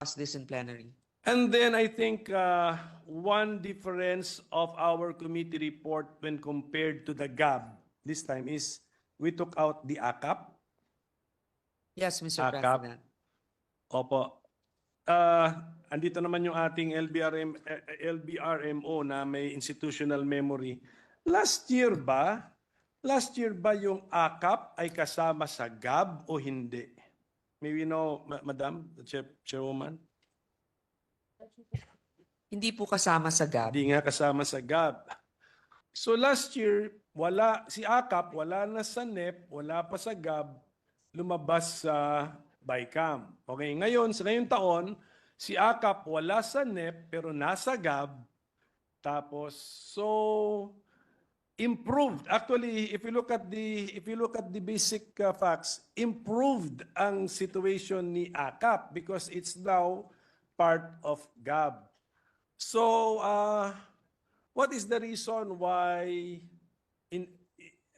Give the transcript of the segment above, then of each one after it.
this in plenary. And then I think one difference of our committee report when compared to the GAB this time is we took out the AKAP. Yes, Mr. AKAP. President. Opo. Andito naman yung ating LBRMO na may institutional memory. Last year ba yung AKAP ay kasama sa GAB o hindi? May we know, Madam, Chairwoman? Hindi po kasama sa GAB. Hindi nga kasama sa GAB. So last year, si AKAP, wala na sa NEP, wala pa sa GAB, lumabas sa BICAM. Okay, ngayon, sa ngayong taon, si AKAP wala sa NEP pero nasa GAB. Tapos, so improved. Actually, if you look at the basic facts, improved ang situation ni AKAP because it's now part of GAB. So, what is the reason why in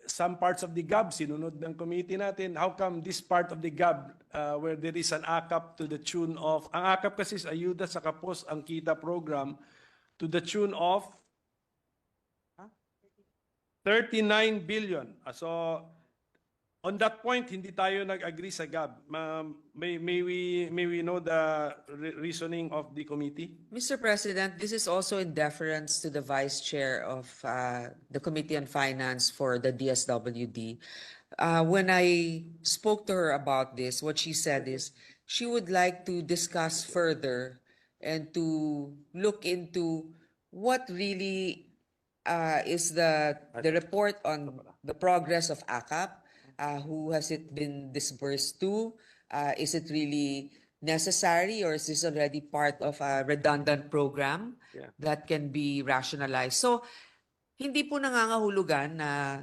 some parts of the GAB sinunod ng committee natin? How come this part of the GAB where there is an AKAP to the tune of, ang AKAP kasi is ayuda sa kapos ang kita program to the tune of 39 billion. So, on that point, hindi tayo nag-agree sa GAB. May we know the reasoning of the committee? Mr. President, this is also in deference to the Vice Chair of the Committee on Finance for the DSWD. When I spoke to her about this, what she said is she would like to discuss further and to look into what really is the report on the progress of AKAP. Who has it been disbursed to? Is it really necessary or is this already part of a redundant program that can be rationalized? So, hindi po nangangahulugan na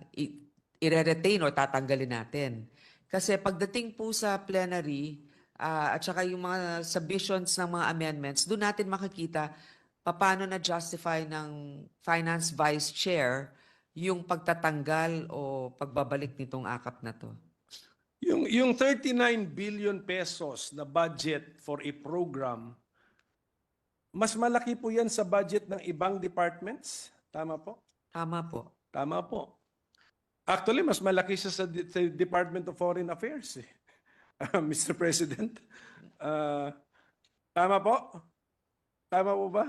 i-retain o tatanggalin natin. Kasi pagdating po sa plenary at saka yung mga submissions ng mga amendments, doon natin makikita paano na-justify ng Finance Vice Chair yung pagtatanggal o pagbabalik nitong AKAP na to? Yung 39 billion pesos na budget for a program, mas malaki po yan sa budget ng ibang departments? Tama po? Tama po. Tama po. Actually, mas malaki siya sa Department of Foreign Affairs, Mr. President. Tama po? Tama po ba?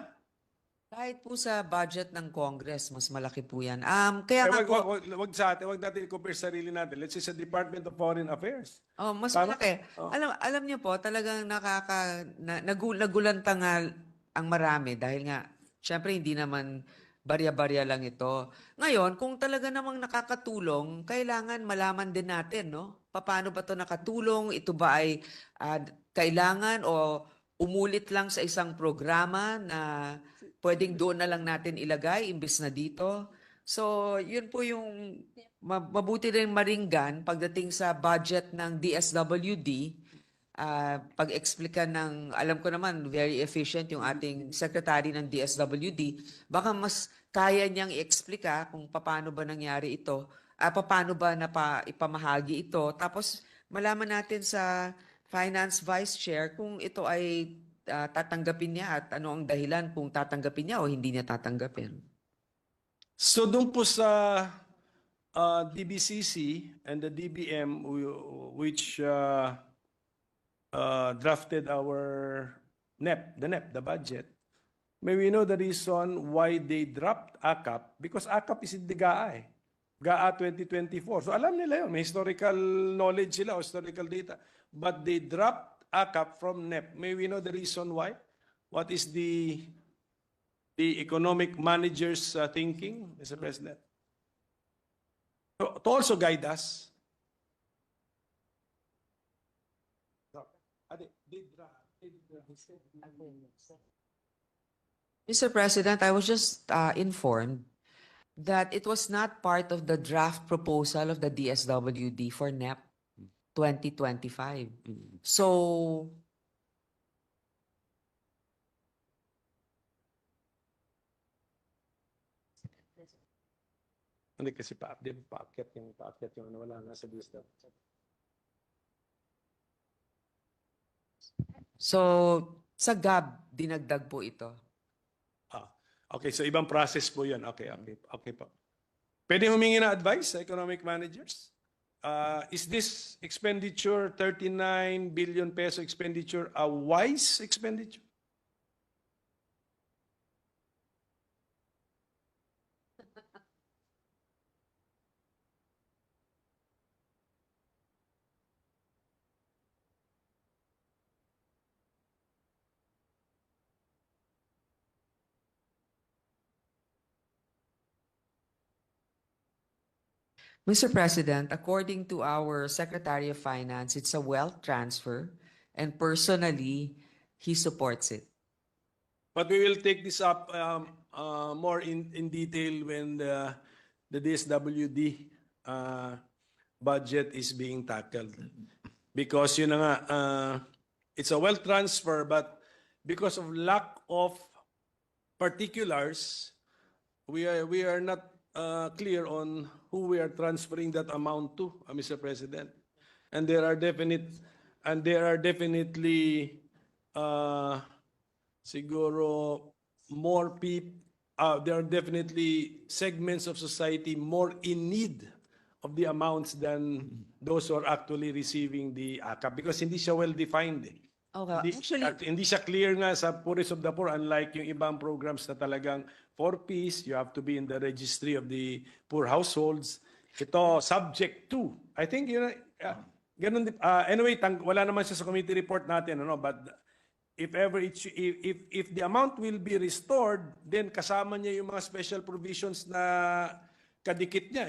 Kahit po sa budget ng Congress, mas malaki po yan. Kaya nga po, wag sa atin, wag natin i-compare sarili natin. Let's say sa Department of Foreign Affairs. mas Tama? malaki. Alam niyo po, talagang nagulanta nga ang marami dahil nga, syempre hindi naman barya-barya lang ito. Ngayon, kung talaga namang nakakatulong, kailangan malaman din natin, no? Paano ba ito nakatulong? Ito ba ay kailangan o umulit lang sa isang programa na pwedeng doon na lang natin ilagay imbis na dito? So, yun po yung mabuti rin maringgan pagdating sa budget ng DSWD. Pag-explika ng, alam ko naman, very efficient yung ating secretary ng DSWD. Baka mas kaya niyang i-explika kung paano ba nangyari ito, paano ba ipamahagi ito. Tapos, malaman natin sa Finance Vice Chair kung ito ay tatanggapin niya at ano ang dahilan kung tatanggapin niya o hindi niya tatanggapin. So doon po sa DBCC and the DBM which drafted our the budget, may we know the reason why they dropped AKAP? Because AKAP is in the GAA, GAA 2024. So alam nila yun, may historical knowledge sila o historical data. But they dropped AKAP from NEP. May we know the reason why? What is the economic manager's thinking, Mr. President? To also guide us. Mr. President, I was just informed that it was not part of the draft proposal of the DSWD for NEP 2025. So, Hindi kasi paakyat yung wala nga sa DSWD. So, Sa GAB, dinagdag po ito. Ah, okay, so ibang process po yun. Okay po. Pwede humingi na advice sa economic managers? Is this expenditure, 39 billion peso expenditure, a wise expenditure? Mr. President, according to our Secretary of Finance, it's a wealth transfer, and personally, he supports it. But we will take this up more in detail when the DSWD budget is being tackled. Because yun na nga, it's a wealth transfer, but because of lack of particulars, we are not clear on who we are transferring that amount to, Mr. President. And there are definitely siguro more people, there are definitely segments of society more in need of the amounts than those who are actually receiving the AKAP because hindi siya well defined. Okay, Hindi siya clear nga sa Poorest of the Poor, unlike yung ibang programs na talagang 4Ps, you have to be in the registry of the poor households. Ito, subject to. I think, ganun, anyway, wala naman siya sa committee report natin, but if ever if the amount will be restored, then kasama niya yung mga special provisions na kadikit niya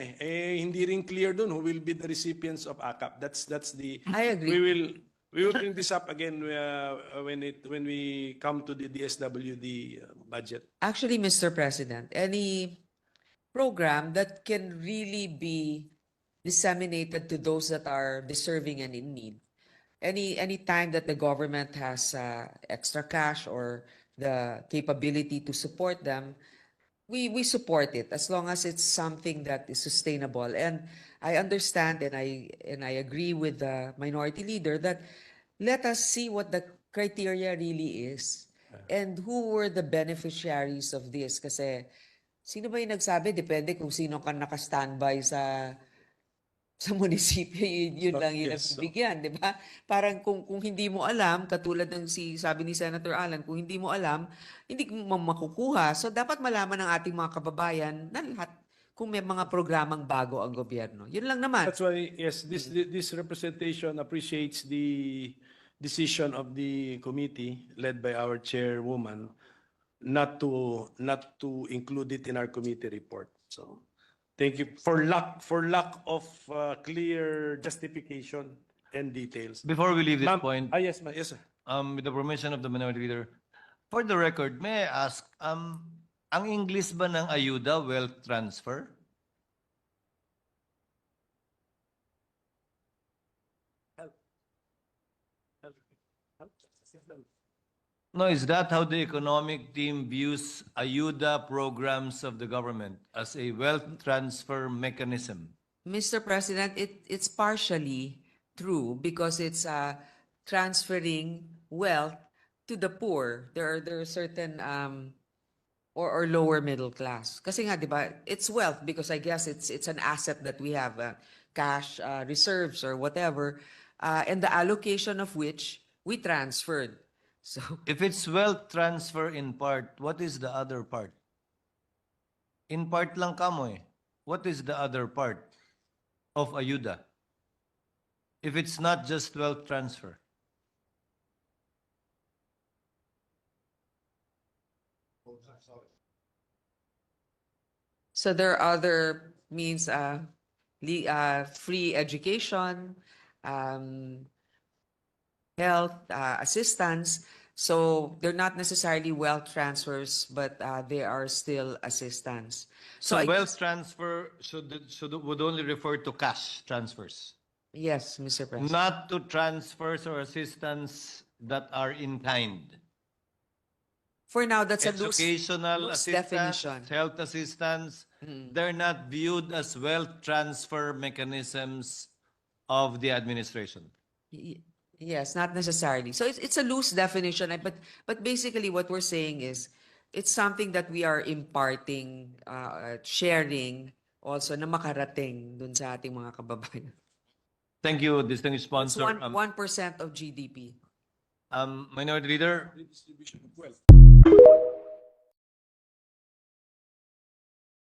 hindi rin clear doon who will be the recipients of AKAP. That's the I agree. we will bring this up again when we come to the DSWD budget. Actually, Mr. President, any program that can really be disseminated to those that are deserving and in need. Any time that the government has extra cash or the capability to support them, we support it as long as it's something that is sustainable. And I understand and I agree with the minority leader that let us see what the criteria really is and who were the beneficiaries of this. Kasi sino ba yung nagsabi? Depende kung sino ka naka-standby sa munisipyo, yun lang yung Yes, so- nagbibigyan, di ba? Parang kung hindi mo alam, katulad ng sabi ni Senator Alan, kung hindi mo alam, hindi mo makukuha. So dapat malaman ng ating mga kababayan na lahat kung may mga programang bago ang gobyerno. Yun lang naman. That's why, yes, this representation appreciates the decision of the committee led by our chairwoman not to include it in our committee report. So, thank you for lack of clear justification and details. Before we leave this Ma'am, point, yes, sir. with the permission of the minority leader, for the record, may I ask, ang English ba ng ayuda wealth transfer? No, is that how the economic team views ayuda programs of the government as a wealth transfer mechanism? Mr. President, it's partially true because it's transferring wealth to the poor. There are certain or lower middle class. Kasi nga, di ba, it's wealth because I guess it's an asset that we have, cash reserves or whatever, and the allocation of which we transferred. So If it's wealth transfer in part, what is the other part? In part lang kamo eh. What is the other part of ayuda? If it's not just wealth transfer. So there are other means, free education, health assistance. So they're not necessarily wealth transfers, but they are still assistance. So I wealth guess- transfer would only refer to cash transfers, yes, Mr. President. not to transfers or assistance that are in kind. For now, that's a Educational loose assistance, definition. health assistance, they're not viewed as wealth transfer mechanisms of the administration. Y- Yes, not necessarily. So it's a loose definition, but basically what we're saying is it's something that we are imparting, sharing also na makarating dun sa ating mga kababayan. Thank you, distinguished It's sponsor. 1% of GDP. Minority Leader,